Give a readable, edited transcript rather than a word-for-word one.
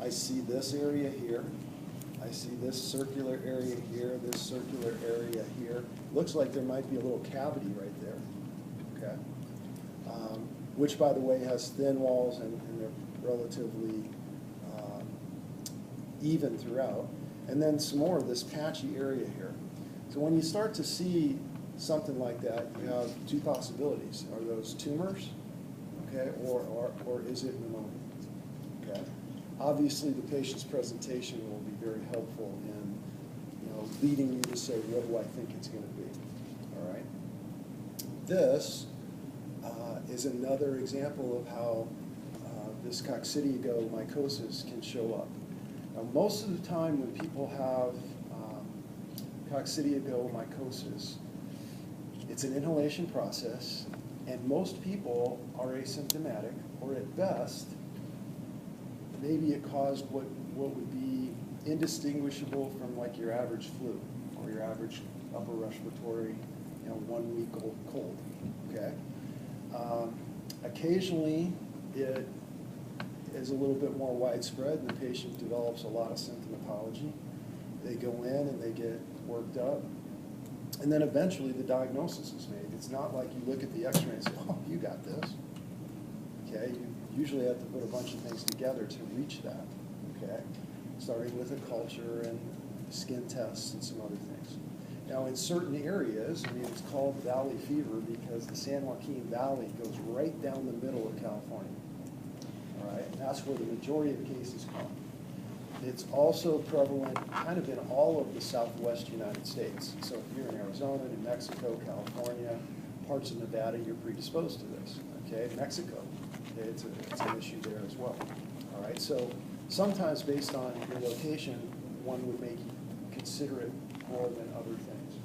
I see this area here. I see this circular area here, this circular area here. Looks like there might be a little cavity right there, okay? Which, by the way, has thin walls and they're relatively even throughout. And then some more of this patchy area here. So when you start to see something like that, you have two possibilities. Are those tumors, okay, or is it pneumonia, okay? Obviously, the patient's presentation will be very helpful in, leading you to say, what do I think it's going to be, all right? This is another example of how this coccidiogomycosis can show up. Now, most of the time when people have coccidiogomycosis, it's an inhalation process, and most people are asymptomatic, or at best, maybe it caused what would be indistinguishable from like your average flu or your average upper respiratory, 1 week old cold, okay? Occasionally, it is a little bit more widespread and the patient develops a lot of symptomatology. They go in and they get worked up, and then eventually the diagnosis is made. It's not like you look at the x-ray and say, oh, you got this, okay? You usually have to put a bunch of things together to reach that, okay? Starting with a culture and skin tests and some other things. Now, in certain areas, it's called valley fever because the San Joaquin Valley goes right down the middle of California, all right? And that's where the majority of cases come. It's also prevalent kind of in all of the southwest United States. So if you're in Arizona, New Mexico, California, parts of Nevada, you're predisposed to this, okay? Mexico, it's an issue there as well, all right? So sometimes based on your location, one would make you consider it more than other things.